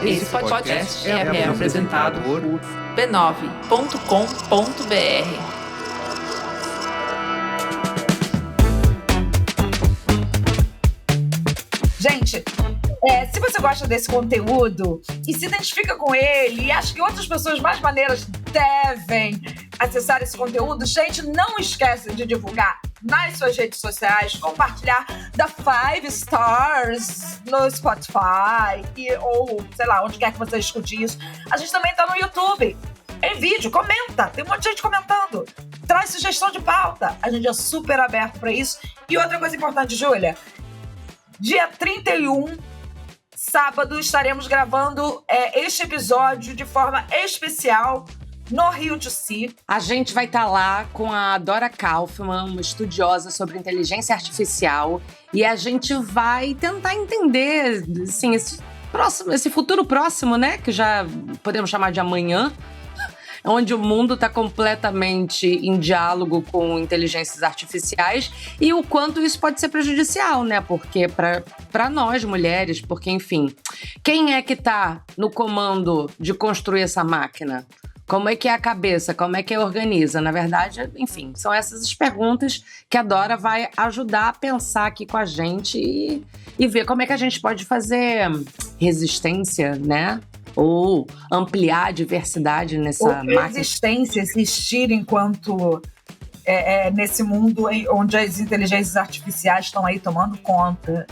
Esse podcast é apresentado por b9.com.br. Gente, se você gosta desse conteúdo e se identifica com ele e acha que outras pessoas mais maneiras devem acessar esse conteúdo, gente, não esquece de divulgar nas suas redes sociais, compartilhar da 5 stars no Spotify ou, sei lá, onde quer que você escute isso. A gente também tá no YouTube, em vídeo, comenta, tem um monte de gente comentando. Traz sugestão de pauta, a gente é super aberto pra isso. E outra coisa importante, Júlia, dia 31, sábado, estaremos gravando este episódio de forma especial no Rio de Si. A gente vai estar lá com a Dora Kaufmann, uma estudiosa sobre inteligência artificial, e a gente vai tentar entender, assim, esse futuro próximo, né, que já podemos chamar de amanhã, onde o mundo está completamente em diálogo com inteligências artificiais e o quanto isso pode ser prejudicial, né? Porque para nós, mulheres, porque, enfim, quem é que está no comando de construir essa máquina? Como é que é a cabeça? Como é que organiza? Na verdade, enfim, são essas as perguntas que a Dora vai ajudar a pensar aqui com a gente e ver como é que a gente pode fazer resistência, né? Ou ampliar a diversidade nessa máquina. Resistência, existir enquanto nesse mundo onde as inteligências artificiais estão aí tomando conta.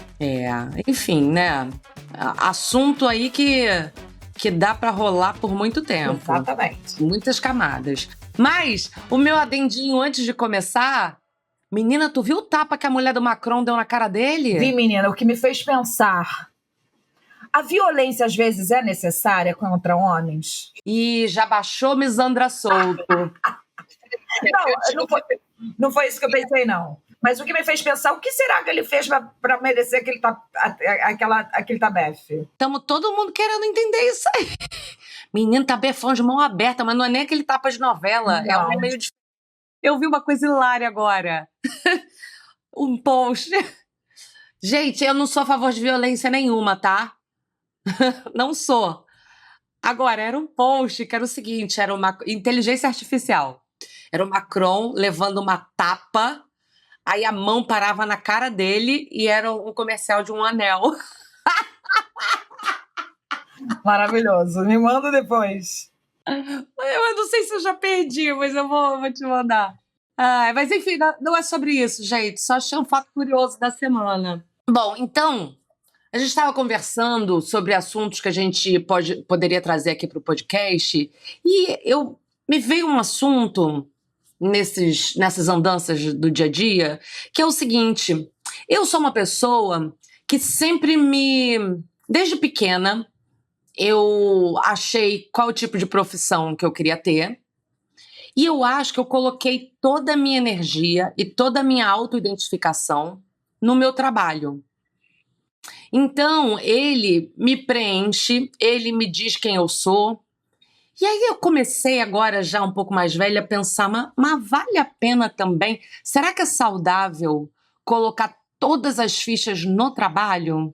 Enfim, né? Assunto aí que dá pra rolar por muito tempo. Exatamente. Muitas camadas. Mas o meu adendinho antes de começar... Menina, tu viu o tapa que a mulher do Macron deu na cara dele? Vi, menina, o que me fez pensar... A violência, às vezes, é necessária contra homens? E já baixou Misandra Solto. Não foi isso que eu pensei, não. Mas o que me fez pensar, o que será que ele fez para merecer aquele tabefe? Estamos todo mundo querendo entender isso aí. Menino, tabefão de mão aberta, mas não é nem aquele tapa de novela. Não. É um meio de... Eu vi uma coisa hilária agora. Um post. Gente, eu não sou a favor de violência nenhuma, tá? Não sou. Agora, era um post que era o seguinte, era uma inteligência artificial. Era o Macron levando uma tapa, aí a mão parava na cara dele e era um comercial de um anel. Maravilhoso. Me manda depois. Eu não sei se eu já perdi, mas eu vou te mandar. Mas enfim, não é sobre isso, gente. Só achei um fato curioso da semana. Bom, então... A gente estava conversando sobre assuntos que a gente poderia trazer aqui para o podcast e me veio um assunto nessas andanças do dia a dia, que é o seguinte: eu sou uma pessoa que sempre desde pequena, eu achei qual tipo de profissão que eu queria ter e eu acho que eu coloquei toda a minha energia e toda a minha autoidentificação no meu trabalho. Então, ele me preenche, ele me diz quem eu sou. E aí eu comecei agora, já um pouco mais velha, a pensar, mas vale a pena também? Será que é saudável colocar todas as fichas no trabalho?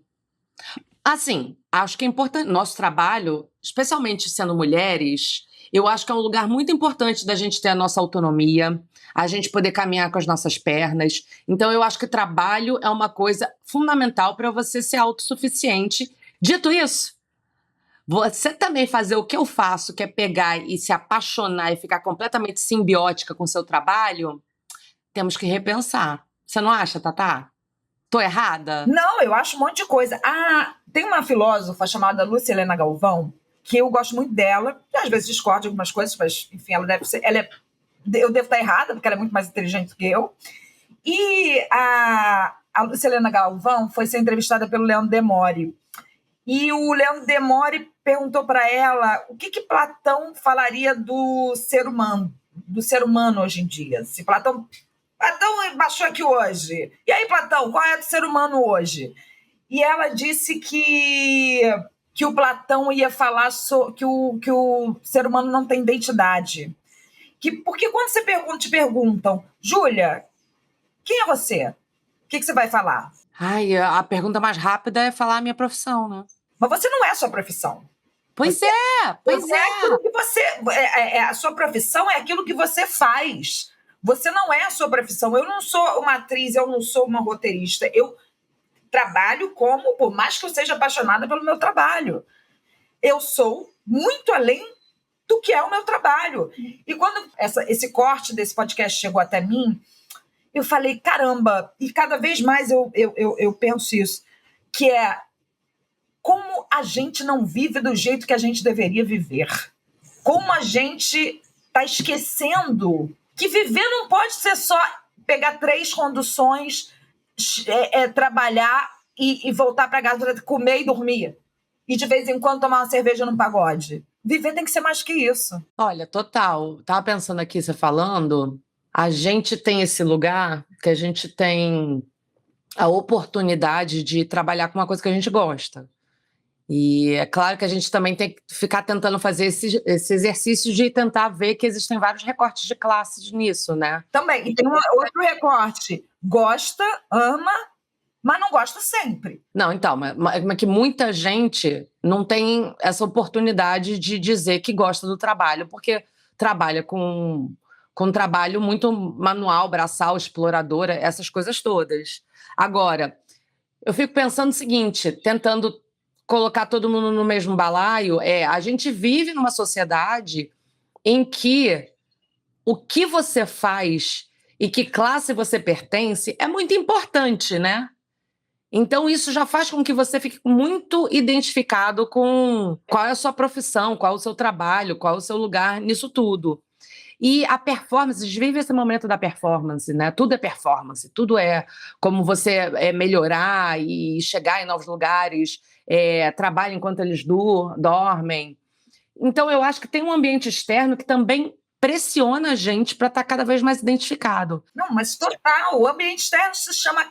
Assim, acho que é importante. Nosso trabalho, especialmente sendo mulheres, eu acho que é um lugar muito importante da gente ter a nossa autonomia, a gente poder caminhar com as nossas pernas. Então, eu acho que trabalho é uma coisa fundamental para você ser autossuficiente. Dito isso, você também fazer o que eu faço, que é pegar e se apaixonar e ficar completamente simbiótica com o seu trabalho, temos que repensar. Você não acha, Tatá? Tô errada? Não, eu acho um monte de coisa. Tem uma filósofa chamada Lúcia Helena Galvão, que eu gosto muito dela, que às vezes discordo de algumas coisas, mas, enfim, eu devo estar errada, porque ela é muito mais inteligente do que eu. E a Lúcia Helena Galvão foi ser entrevistada pelo Leandro Demore. E o Leandro Demore perguntou para ela o que Platão falaria do ser humano hoje em dia. Se Platão baixou aqui hoje. E aí, Platão, qual é do ser humano hoje? E ela disse que o Platão ia falar que o ser humano não tem identidade. Porque quando te perguntam, Júlia, quem é você? O que você vai falar? A pergunta mais rápida é falar a minha profissão, né? Mas você não é sua profissão. Pois Você é, pois Você é aquilo que você. A sua profissão é aquilo que você faz. Você não é a sua profissão. Eu não sou uma atriz, eu não sou uma roteirista. Eu trabalho como, por mais que eu seja apaixonada pelo meu trabalho, eu sou muito além do que é o meu trabalho. E quando esse corte desse podcast chegou até mim, eu falei, caramba, e cada vez mais eu penso isso, que é como a gente não vive do jeito que a gente deveria viver. Como a gente está esquecendo que viver não pode ser só pegar 3 conduções, trabalhar e voltar para casa, comer e dormir. E de vez em quando tomar uma cerveja num pagode. Viver tem que ser mais que isso. Olha, total. Tava pensando aqui, você falando, a gente tem esse lugar que a gente tem a oportunidade de trabalhar com uma coisa que a gente gosta. E é claro que a gente também tem que ficar tentando fazer esse exercício de tentar ver que existem vários recortes de classes nisso, né? Também. E tem outro recorte. Gosta, ama, mas não gosta sempre. Não, então, mas que muita gente não tem essa oportunidade de dizer que gosta do trabalho, porque trabalha com um trabalho muito manual, braçal, exploradora, essas coisas todas. Agora, eu fico pensando o seguinte, tentando colocar todo mundo no mesmo balaio, a gente vive numa sociedade em que o que você faz e que classe você pertence é muito importante, né? Então, isso já faz com que você fique muito identificado com qual é a sua profissão, qual é o seu trabalho, qual é o seu lugar nisso tudo. E a performance, a gente vive esse momento da performance, né? Tudo é performance, tudo é como você melhorar e chegar em novos lugares, trabalha enquanto eles dormem. Então, eu acho que tem um ambiente externo que também pressiona a gente para estar cada vez mais identificado. Não, mas total. O ambiente externo se chama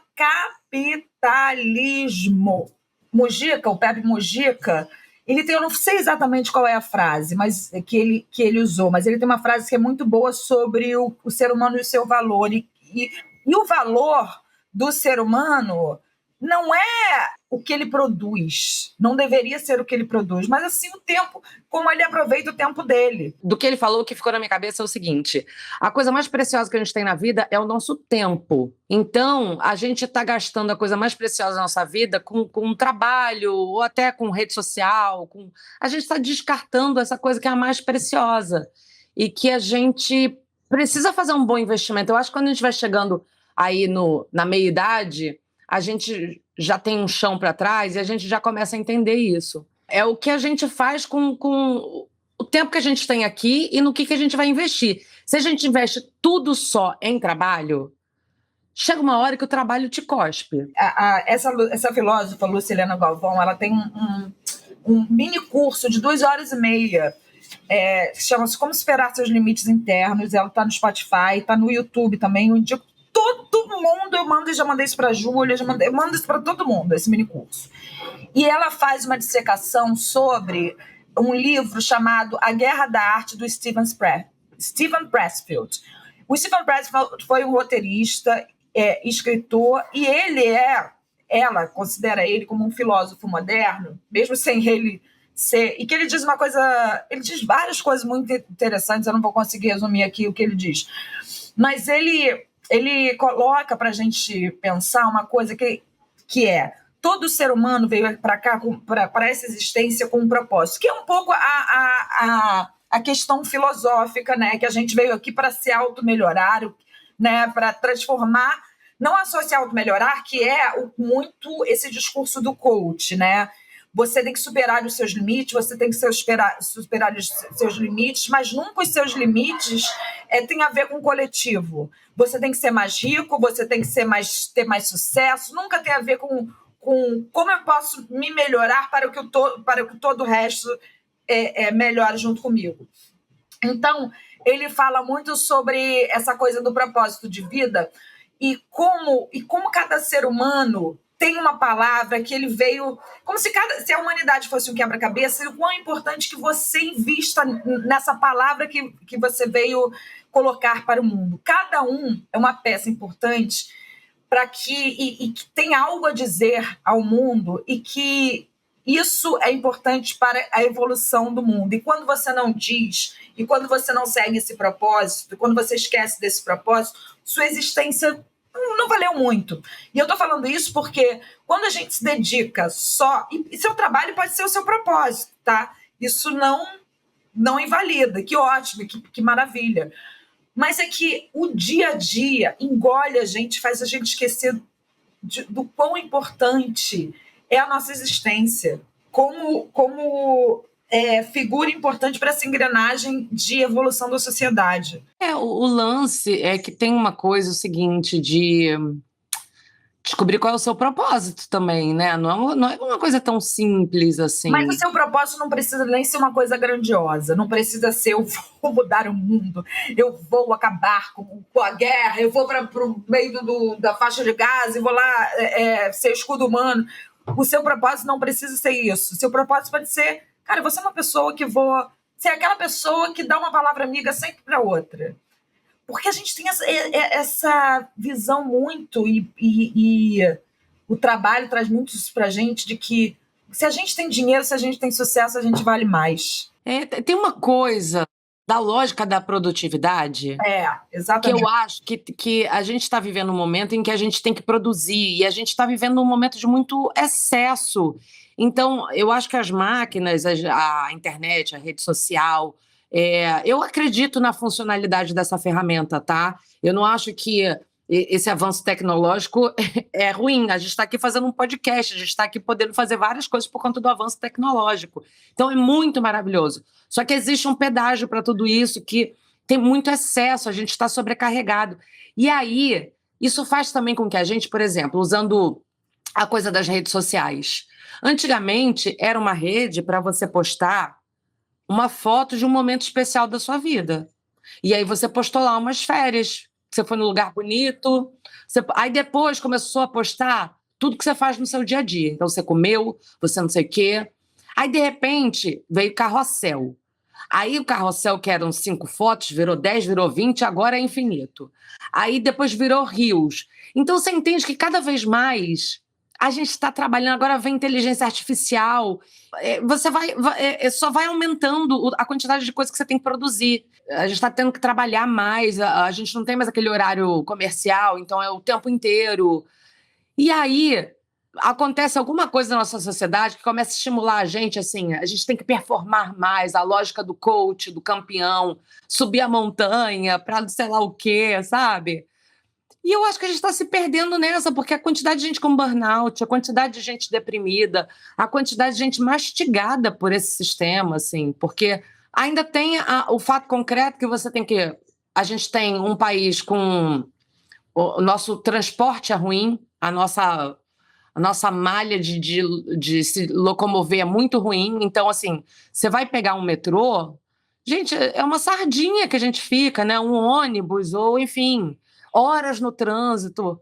capitalismo. Mujica, o Pepe Mujica, ele tem, eu não sei exatamente qual é a frase mas que ele usou, mas ele tem uma frase que é muito boa sobre o ser humano e o seu valor. E o valor do ser humano não é o que ele produz, não deveria ser o que ele produz, mas assim o tempo, como ele aproveita o tempo dele. Do que ele falou, o que ficou na minha cabeça é o seguinte: a coisa mais preciosa que a gente tem na vida é o nosso tempo. Então, a gente está gastando a coisa mais preciosa da nossa vida com trabalho, ou até com rede social. A gente está descartando essa coisa que é a mais preciosa e que a gente precisa fazer um bom investimento. Eu acho que quando a gente vai chegando aí na meia-idade, a gente já tem um chão para trás e a gente já começa a entender isso. É o que a gente faz com o tempo que a gente tem aqui e no que a gente vai investir. Se a gente investe tudo só em trabalho, chega uma hora que o trabalho te cospe. Essa filósofa, Lucilena Galvão, ela tem um mini curso de 2h30, chama-se Como Superar Seus Limites Internos. Ela está no Spotify, está no YouTube também. Eu indico todo mundo, já mandei isso para a Júlia, eu mando isso para todo mundo, esse mini curso. E ela faz uma dissecação sobre um livro chamado A Guerra da Arte, do Steven Pressfield. O Steven Pressfield foi um roteirista, escritor, e ela considera ele como um filósofo moderno, mesmo sem ele ser... E que ele diz ele diz várias coisas muito interessantes, eu não vou conseguir resumir aqui o que ele diz. Mas ele coloca para a gente pensar uma coisa que é: todo ser humano veio para cá, para essa existência, com um propósito, que é um pouco a questão filosófica, né? Que a gente veio aqui para se auto-melhorar, né? Para transformar, não a só se auto-melhorar, que é muito esse discurso do coach, né? Você tem que superar os seus limites, você tem que superar os seus limites, mas nunca os seus limites tem a ver com o coletivo. Você tem que ser mais rico, você tem que ter mais sucesso, nunca tem a ver com como eu posso me melhorar para que todo o resto melhore junto comigo. Então, ele fala muito sobre essa coisa do propósito de vida e como cada ser humano tem uma palavra que ele veio... Como se a humanidade fosse um quebra-cabeça, e o quão é importante que você invista nessa palavra que você veio colocar para o mundo. Cada um é uma peça importante para que tem algo a dizer ao mundo e que isso é importante para a evolução do mundo. E quando você não diz, e quando você não segue esse propósito, quando você esquece desse propósito, sua existência não valeu muito. E eu estou falando isso porque quando a gente se dedica só... E seu trabalho pode ser o seu propósito, tá? Isso não invalida. Que ótimo, que maravilha. Mas é que o dia a dia engole a gente, faz a gente esquecer do quão importante é a nossa existência como figura importante para essa engrenagem de evolução da sociedade. O lance é que tem uma coisa, o seguinte, de descobrir qual é o seu propósito também, né? Não é uma coisa tão simples assim. Mas o seu propósito não precisa nem ser uma coisa grandiosa, não precisa ser eu vou mudar o mundo, eu vou acabar com a guerra, eu vou para o meio da faixa de Gaza e vou lá ser escudo humano. O seu propósito não precisa ser isso. O seu propósito pode ser, cara, você é uma pessoa que vou ser aquela pessoa que dá uma palavra amiga sempre para outra. Porque a gente tem essa visão muito e o trabalho traz muito isso para a gente, de que se a gente tem dinheiro, se a gente tem sucesso, a gente vale mais. Tem uma coisa da lógica da produtividade exatamente. que eu acho que a gente está vivendo um momento em que a gente tem que produzir e a gente está vivendo um momento de muito excesso. Então, eu acho que as máquinas, a internet, a rede social, eu acredito na funcionalidade dessa ferramenta, tá? Eu não acho que esse avanço tecnológico é ruim. A gente está aqui fazendo um podcast, a gente está aqui podendo fazer várias coisas por conta do avanço tecnológico. Então, é muito maravilhoso. Só que existe um pedágio para tudo isso, que tem muito excesso, a gente está sobrecarregado. E aí, isso faz também com que a gente, por exemplo, usando a coisa das redes sociais. Antigamente, era uma rede para você postar uma foto de um momento especial da sua vida. E aí você postou lá umas férias, você foi num lugar bonito. Aí depois começou a postar tudo que você faz no seu dia a dia. Então você comeu, você não sei o quê. Aí, de repente, veio carrossel. Aí o carrossel, que eram 5 fotos, virou 10, virou 20, agora é infinito. Aí depois virou rios. Então você entende que cada vez mais a gente está trabalhando, agora vem inteligência artificial, você só vai aumentando a quantidade de coisas que você tem que produzir. A gente está tendo que trabalhar mais, a gente não tem mais aquele horário comercial, então é o tempo inteiro. E aí acontece alguma coisa na nossa sociedade que começa a estimular a gente, assim, a gente tem que performar mais, a lógica do coach, do campeão, subir a montanha para sei lá o quê, sabe? E eu acho que a gente está se perdendo nessa, porque a quantidade de gente com burnout, a quantidade de gente deprimida, a quantidade de gente mastigada por esse sistema, assim, porque ainda tem o fato concreto que você tem que... A gente tem um país com... O nosso transporte é ruim, a nossa malha de se locomover é muito ruim. Então, assim, você vai pegar um metrô, gente, é uma sardinha que a gente fica, né? Um ônibus, ou enfim, horas no trânsito.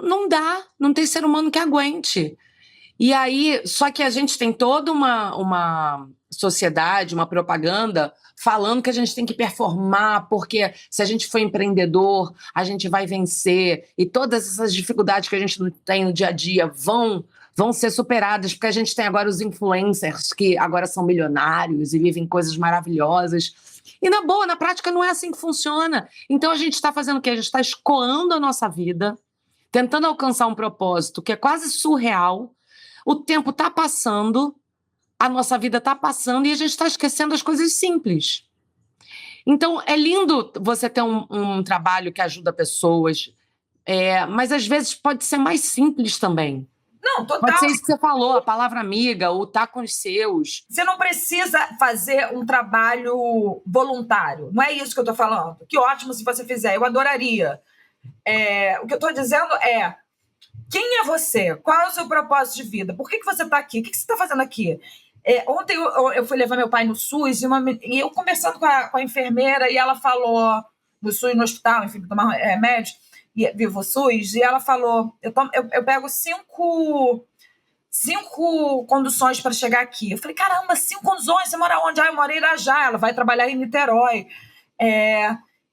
Não dá, não tem ser humano que aguente. E aí, só que a gente tem toda uma sociedade, uma propaganda falando que a gente tem que performar, porque se a gente for empreendedor, a gente vai vencer, e todas essas dificuldades que a gente tem no dia a dia vão ser superadas, porque a gente tem agora os influencers que agora são milionários e vivem coisas maravilhosas. E na boa, na prática não é assim que funciona. Então a gente está fazendo o quê? A gente está escoando a nossa vida, tentando alcançar um propósito que é quase surreal. O tempo está passando, a nossa vida está passando e a gente está esquecendo as coisas simples. Então, é lindo você ter um trabalho que ajuda pessoas, mas às vezes pode ser mais simples também. Não, total. Pode ser isso que você falou, a palavra amiga, ou estar com os seus. Você não precisa fazer um trabalho voluntário. Não é isso que eu estou falando. Que ótimo se você fizer, eu adoraria. O que eu estou dizendo é: quem é você? Qual é o seu propósito de vida? Por que você está aqui? O que você está fazendo aqui? Ontem eu fui levar meu pai no SUS e eu conversando com a enfermeira, e ela falou, no SUS, no hospital, enfim, tomar remédio, vivo SUS, e ela falou: eu pego 5 conduções para chegar aqui. Eu falei: caramba, 5 conduções? Você mora onde? Eu moro em Irajá, ela vai trabalhar em Niterói.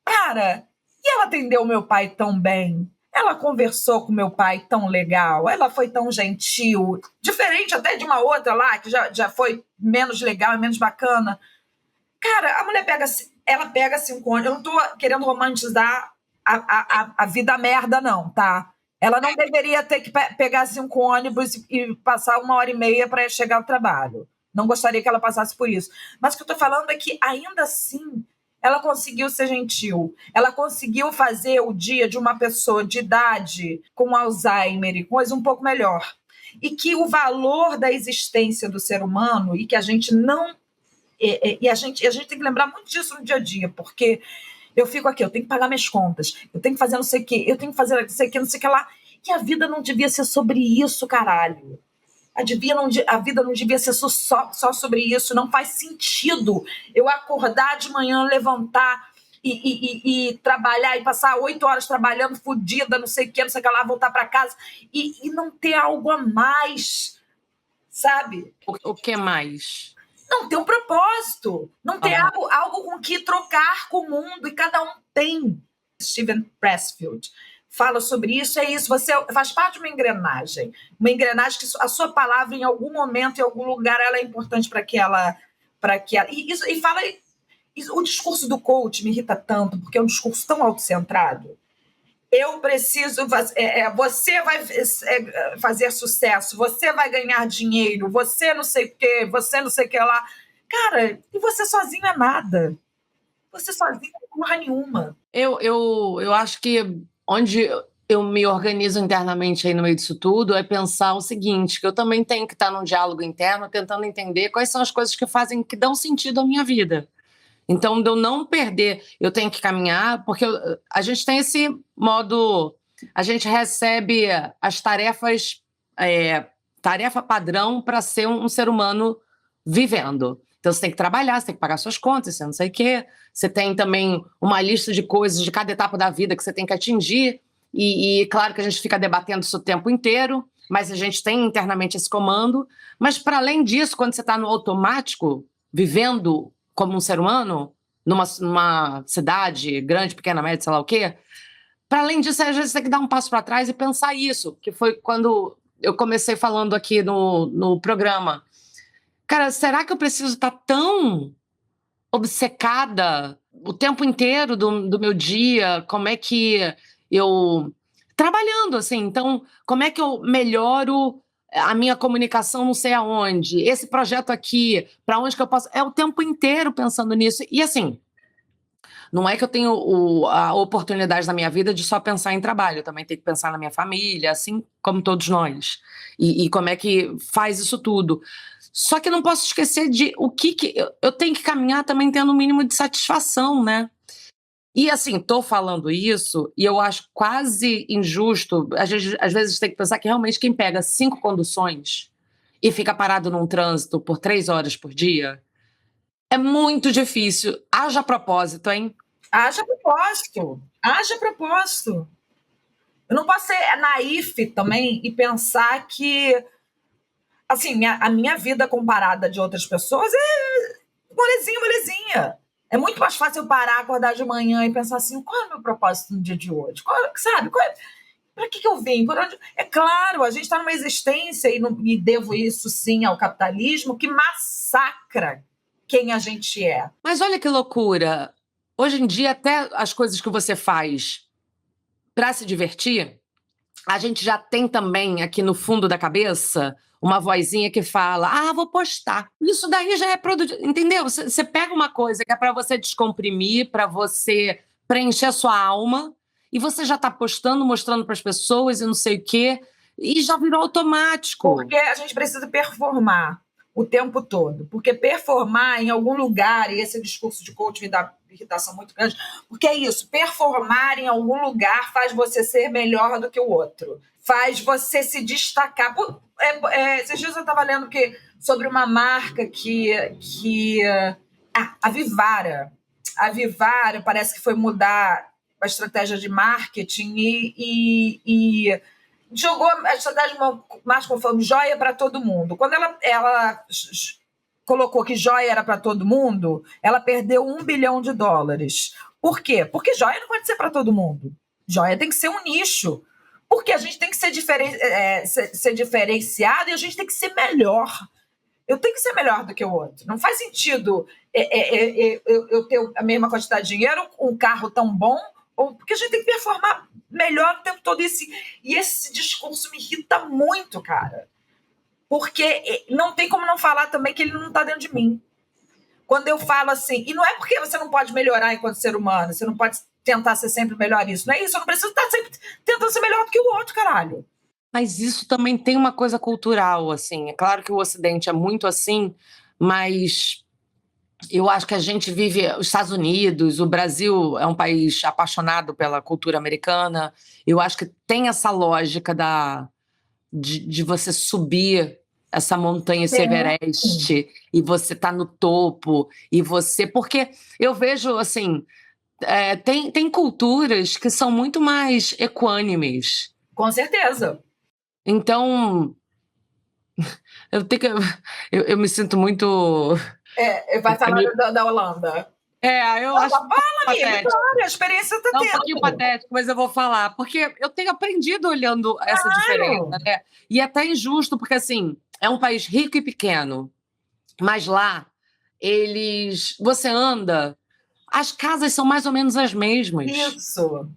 Cara, e ela atendeu o meu pai tão bem. Ela conversou com meu pai tão legal, ela foi tão gentil, diferente até de uma outra lá, que já foi menos legal e menos bacana. Cara, a mulher ela pega 5 anos. Eu não tô querendo romantizar a vida merda, não, tá? Ela não deveria ter que pegar 5 ônibus e passar 1h30 para chegar ao trabalho. Não gostaria que ela passasse por isso. Mas o que eu tô falando é que, ainda assim, ela conseguiu ser gentil. Ela conseguiu fazer o dia de uma pessoa de idade com Alzheimer e coisa um pouco melhor. E que o valor da existência do ser humano, e que a gente não... E a gente tem que lembrar muito disso no dia a dia, porque eu fico aqui, eu tenho que pagar minhas contas, eu tenho que fazer não sei o quê, eu tenho que fazer não sei o quê, não sei o que lá. E a vida não devia ser sobre isso, caralho. A vida não devia ser só sobre isso. Não faz sentido eu acordar de manhã, levantar e trabalhar e passar 8 horas trabalhando, fodida, não sei o que lá, voltar para casa e não ter algo a mais, sabe? O que mais? Não ter um propósito, não ter algo com que trocar com o mundo, e cada um tem. Steven Pressfield fala sobre isso, é isso, você faz parte de uma engrenagem que a sua palavra, em algum momento, em algum lugar, ela é importante para que ela... E fala... O discurso do coach me irrita tanto, porque é um discurso tão autocentrado. Eu preciso... você vai fazer sucesso, você vai ganhar dinheiro, você não sei o quê, você não sei o que lá. Cara, e você sozinho é nada. Você sozinho não é porra nenhuma. Eu acho que onde eu me organizo internamente aí no meio disso tudo é pensar o seguinte, que eu também tenho que estar num diálogo interno, tentando entender quais são as coisas que dão sentido à minha vida. Então, de eu não perder, eu tenho que caminhar, porque a gente tem esse modo, a gente recebe as tarefas, tarefa padrão para ser um ser humano vivendo. Então, você tem que trabalhar, você tem que pagar suas contas, você não sei o quê. Você tem também uma lista de coisas de cada etapa da vida que você tem que atingir. E claro que a gente fica debatendo isso o tempo inteiro, mas a gente tem internamente esse comando. Mas, para além disso, quando você está no automático, vivendo como um ser humano, numa cidade grande, pequena, média, sei lá o quê, para além disso, às vezes você tem que dar um passo para trás e pensar isso, que foi quando eu comecei falando aqui no programa. Cara, será que eu preciso estar tão obcecada o tempo inteiro do meu dia? Como é que eu... Trabalhando, assim, então, como é que eu melhoro a minha comunicação não sei aonde? Esse projeto aqui, para onde que eu posso... É o tempo inteiro pensando nisso. E, assim, não é que eu tenho a oportunidade na minha vida de só pensar em trabalho. Eu também tenho que pensar na minha família, assim como todos nós. E como é que faz isso tudo. Só que não posso esquecer de o que eu tenho que caminhar também tendo um mínimo de satisfação, né? E assim, tô falando isso e eu acho quase injusto. Às vezes tem que pensar que realmente quem pega 5 conduções e fica parado num trânsito por 3 horas por dia é muito difícil. Haja propósito, hein? Haja propósito. Haja propósito. Eu não posso ser naif também e pensar que, assim, a minha vida comparada de outras pessoas é molezinha. É muito mais fácil eu parar, acordar de manhã e pensar assim, qual é o meu propósito no dia de hoje? Para que eu vim? É claro, a gente está numa existência, e devo isso sim ao capitalismo, que massacra quem a gente é. Mas olha que loucura. Hoje em dia, até as coisas que você faz para se divertir, a gente já tem também aqui no fundo da cabeça uma vozinha que fala, vou postar. Isso daí já é produto, entendeu? Você pega uma coisa que é para você descomprimir, para você preencher a sua alma, e você já está postando, mostrando para as pessoas e não sei o quê, e já virou automático. Porque a gente precisa performar o tempo todo. Porque performar em algum lugar, e esse discurso de coach me dá irritação muito grande, porque é isso, performar em algum lugar faz você ser melhor do que o outro, faz você se destacar. Esses dias eu estava lendo sobre uma marca a Vivara. A Vivara parece que foi mudar a estratégia de marketing e jogou a estratégia de marketing falando joia para todo mundo. Quando ela colocou que joia era para todo mundo, ela perdeu $1 bilhão. Por quê? Porque joia não pode ser para todo mundo. joia tem que ser um nicho. Porque a gente tem que ser diferenciado e a gente tem que ser melhor. Eu tenho que ser melhor do que o outro. Não faz sentido eu ter a mesma quantidade de dinheiro, um carro tão bom, porque a gente tem que performar melhor o tempo todo. E esse discurso me irrita muito, cara. Porque não tem como não falar também que ele não está dentro de mim. Quando eu falo assim, e não é porque você não pode melhorar enquanto ser humano, você não pode tentar ser sempre melhor isso, não é isso, eu não preciso estar sempre tentando ser melhor do que o outro, caralho. Mas isso também tem uma coisa cultural, assim. É claro que o Ocidente é muito assim, mas eu acho que a gente vive... Os Estados Unidos, o Brasil é um país apaixonado pela cultura americana. Eu acho que tem essa lógica de você subir essa montanha, esse Everest, e você tá no topo, e você... Porque eu vejo, assim... tem culturas que são muito mais equânimes. Com certeza. Então, eu me sinto muito... Vai falar da Holanda. Eu acho fala, amiga, claro, a experiência tá tendo. Um pouquinho patético, mas eu vou falar. Porque eu tenho aprendido olhando essa diferença, né? E é até injusto, porque, assim, é um país rico e pequeno, mas lá, você anda, as casas são mais ou menos as mesmas. Isso.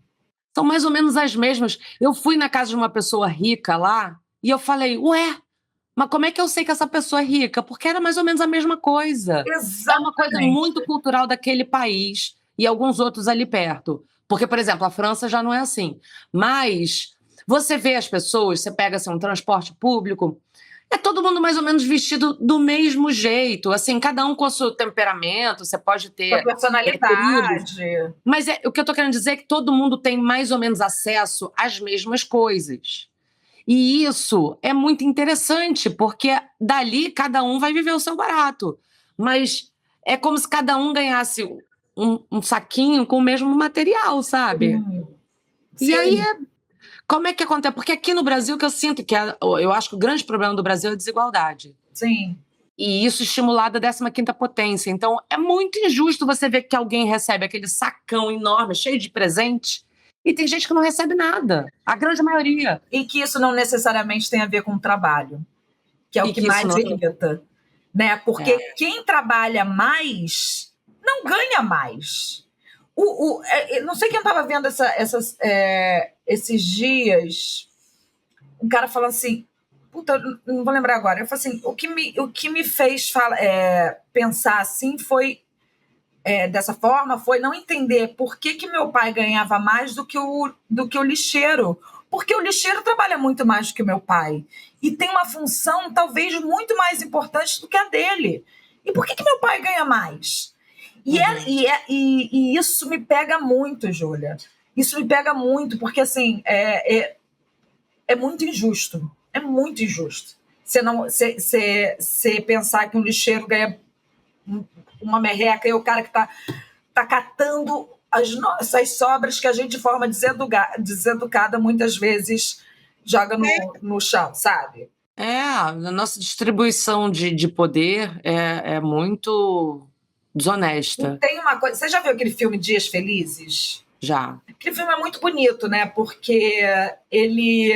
São mais ou menos as mesmas. Eu fui na casa de uma pessoa rica lá, e eu falei, ué, mas como é que eu sei que essa pessoa é rica? Porque era mais ou menos a mesma coisa. Exatamente. É uma coisa muito cultural daquele país e alguns outros ali perto. Porque, por exemplo, a França já não é assim. Mas você vê as pessoas, você pega assim, um transporte público, é todo mundo mais ou menos vestido do mesmo jeito. Assim, cada um com o seu temperamento, você pode ter... a personalidade. Mas o que eu estou querendo dizer é que todo mundo tem mais ou menos acesso às mesmas coisas. E isso é muito interessante, porque dali cada um vai viver o seu barato. Mas é como se cada um ganhasse um saquinho com o mesmo material, sabe? Sim. E aí, como é que acontece? Porque aqui no Brasil, que eu sinto que eu acho que o grande problema do Brasil é a desigualdade. Sim. E isso estimulado a 15ª potência. Então, é muito injusto você ver que alguém recebe aquele sacão enorme, cheio de presente, e tem gente que não recebe nada, a grande maioria. E que isso não necessariamente tem a ver com o trabalho, que é o que mais irrita. Né? Porque quem trabalha mais não ganha mais. Não sei quem estava vendo esses dias, um cara falando assim, puta, não vou lembrar agora, eu falei assim, o que me fez pensar assim foi... dessa forma, foi não entender por que meu pai ganhava mais do que o lixeiro. Porque o lixeiro trabalha muito mais do que o meu pai. E tem uma função talvez muito mais importante do que a dele. E por que meu pai ganha mais? E isso me pega muito, Júlia. Isso me pega muito, porque assim, é muito injusto. É muito injusto. Você pensar que um lixeiro ganha uma merreca e o cara que tá catando as nossas sobras que a gente, de forma deseducada, muitas vezes joga no chão, sabe? A nossa distribuição de poder é muito desonesta. E tem uma coisa... Você já viu aquele filme Dias Felizes? Já. Aquele filme é muito bonito, né? Porque ele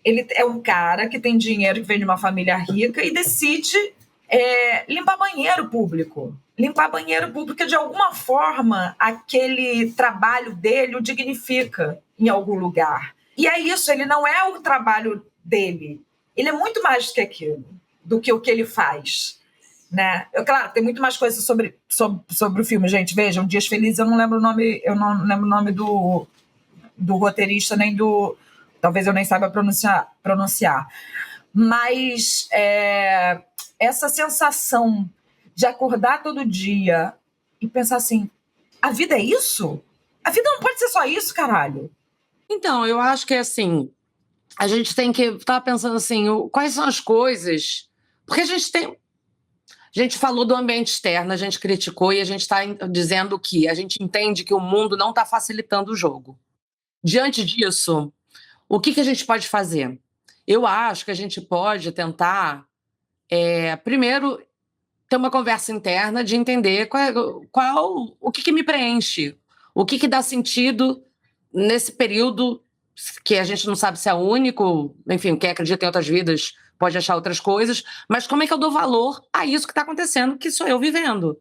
é um cara que tem dinheiro, que vem de uma família rica e decide limpar banheiro público. Limpar banheiro público, de alguma forma, aquele trabalho dele o dignifica em algum lugar. E é isso, ele não é o trabalho dele. Ele é muito mais do que aquilo, do que o que ele faz. Né? Claro, tem muito mais coisas sobre o filme, gente. Vejam, Dias Felizes, eu não lembro o nome do roteirista, nem do... Talvez eu nem saiba pronunciar. Mas essa sensação de acordar todo dia e pensar assim, a vida é isso? A vida não pode ser só isso, caralho. Então, eu acho que assim, a gente tem que estar pensando assim, quais são as coisas... Porque a gente falou do ambiente externo, a gente criticou e a gente está dizendo que a gente entende que o mundo não está facilitando o jogo. Diante disso, o que a gente pode fazer? Eu acho que a gente pode tentar, primeiro, ter uma conversa interna de entender o que me preenche, o que dá sentido nesse período que a gente não sabe se é único, enfim, quem acredita em outras vidas pode achar outras coisas, mas como é que eu dou valor a isso que está acontecendo, que sou eu vivendo?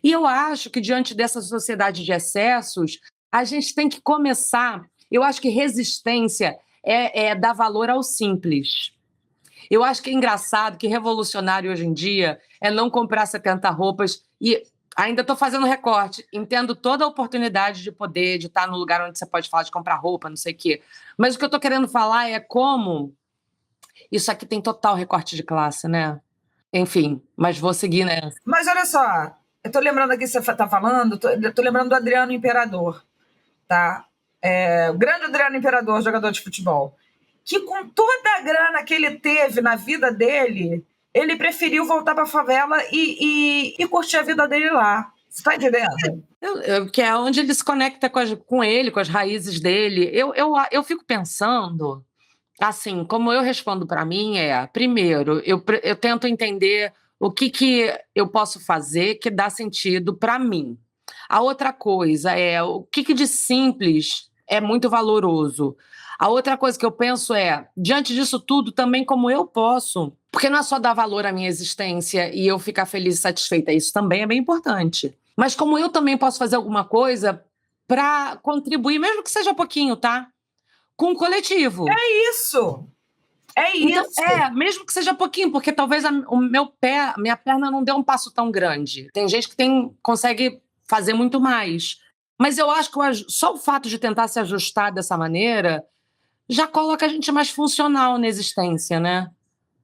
E eu acho que diante dessa sociedade de excessos, a gente tem que começar, eu acho que resistência é dar valor ao simples. Eu acho que é engraçado, que revolucionário hoje em dia é não comprar 70 roupas e ainda estou fazendo recorte, entendo toda a oportunidade de poder, de estar no lugar onde você pode falar de comprar roupa, não sei o quê. Mas o que eu estou querendo falar é como isso aqui tem total recorte de classe, né? Enfim, mas vou seguir nessa. Mas olha só, eu tô lembrando aqui, você tá falando, tô lembrando do Adriano Imperador, tá? O grande Adriano Imperador, jogador de futebol, que com toda a grana que ele teve na vida dele, ele preferiu voltar para a favela e curtir a vida dele lá. Você tá entendendo? Que é onde ele se conecta com ele, com as raízes dele. Eu fico pensando, assim, como eu respondo para mim primeiro, eu tento entender o que eu posso fazer que dá sentido para mim. A outra coisa o que de simples é muito valoroso. A outra coisa que eu penso diante disso tudo, também como eu posso, porque não é só dar valor à minha existência e eu ficar feliz e satisfeita, isso também é bem importante. Mas como eu também posso fazer alguma coisa para contribuir, mesmo que seja pouquinho, tá? Com o coletivo. É isso! Então, mesmo que seja pouquinho, porque talvez minha perna não dê um passo tão grande. Tem gente que consegue fazer muito mais. Mas eu acho que só o fato de tentar se ajustar dessa maneira já coloca a gente mais funcional na existência, né?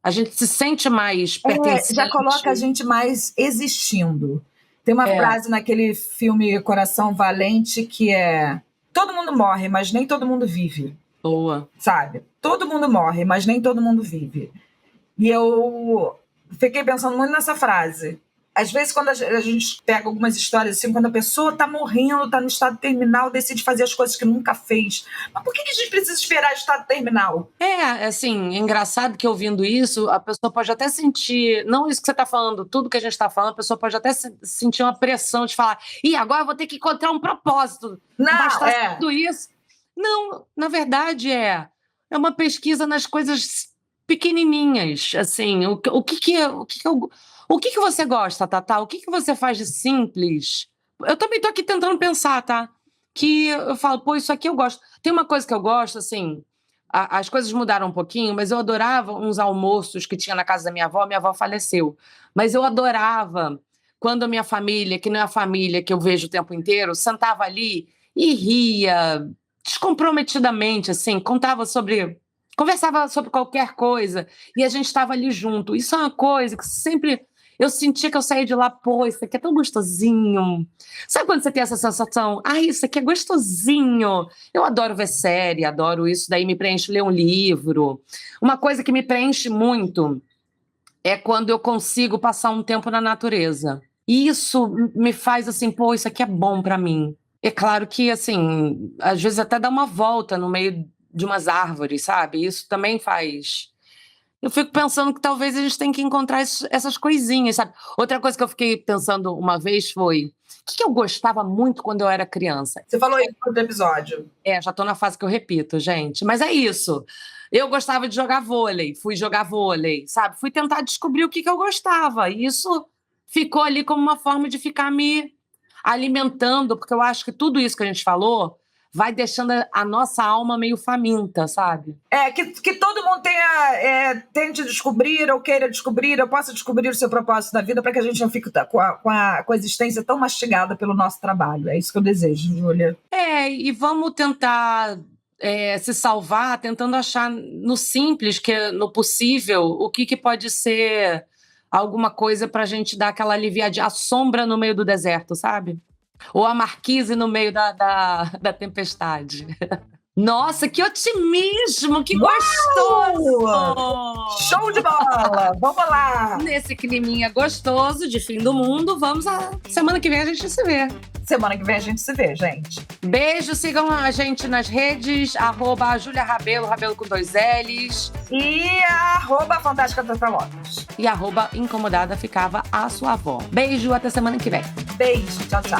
A gente se sente mais pertencente. Já coloca a gente mais existindo. Tem uma frase naquele filme Coração Valente que todo mundo morre, mas nem todo mundo vive. Boa. Sabe? Todo mundo morre, mas nem todo mundo vive. E eu fiquei pensando muito nessa frase. Às vezes, quando a gente pega algumas histórias assim, quando a pessoa está morrendo, está no estado terminal, decide fazer as coisas que nunca fez. Mas por que a gente precisa esperar o estado terminal? Assim, é engraçado que ouvindo isso, a pessoa pode até sentir, não isso que você está falando, tudo que a gente está falando, a pessoa pode até sentir uma pressão de falar, agora eu vou ter que encontrar um propósito. Não, bastar tudo isso. Não, na verdade é uma pesquisa nas coisas pequenininhas, assim, o que você gosta, Tatá? O que você faz de simples? Eu também tô aqui tentando pensar, tá? Que eu falo, isso aqui eu gosto. Tem uma coisa que eu gosto, assim, as coisas mudaram um pouquinho, mas eu adorava uns almoços que tinha na casa da minha avó faleceu, mas eu adorava quando a minha família, que não é a família que eu vejo o tempo inteiro, sentava ali e ria descomprometidamente, assim, conversava sobre qualquer coisa e a gente estava ali junto. Isso é uma coisa que sempre eu sentia que eu saía de lá, isso aqui é tão gostosinho. Sabe quando você tem essa sensação? Isso aqui é gostosinho. Eu adoro ver série, adoro isso, daí me preenche ler um livro. Uma coisa que me preenche muito é quando eu consigo passar um tempo na natureza. E isso me faz assim, isso aqui é bom para mim. É claro que, assim, às vezes até dá uma volta no meio de umas árvores, sabe? Isso também faz. Eu fico pensando que talvez a gente tenha que encontrar essas coisinhas, sabe? Outra coisa que eu fiquei pensando uma vez foi o que eu gostava muito quando eu era criança. Você falou isso no outro episódio. Já tô na fase que eu repito, gente. Mas é isso. Eu gostava de jogar vôlei, fui jogar vôlei, sabe? Fui tentar descobrir o que eu gostava. E isso ficou ali como uma forma de ficar me alimentando, porque eu acho que tudo isso que a gente falou vai deixando a nossa alma meio faminta, sabe? Que todo mundo tente descobrir ou queira descobrir, ou possa descobrir o seu propósito da vida para que a gente não fique com a existência tão mastigada pelo nosso trabalho. É isso que eu desejo, Júlia. E vamos tentar se salvar, tentando achar no simples, no possível, o que pode ser alguma coisa para a gente dar aquela aliviadinha, a sombra no meio do deserto, sabe? Ou a marquise no meio da tempestade. Nossa, que otimismo, que gostoso! Show de bola! Vamos lá! Nesse climinha gostoso de fim do mundo, semana que vem a gente se vê. Semana que vem a gente se vê, gente. Beijo, sigam a gente nas redes, @Júlia Rabelo, Rabelo com 2 L's. E @Fantástica Tata Lopes. E @Incomodada ficava a sua avó. Beijo, até semana que vem. Beijo, tchau, tchau.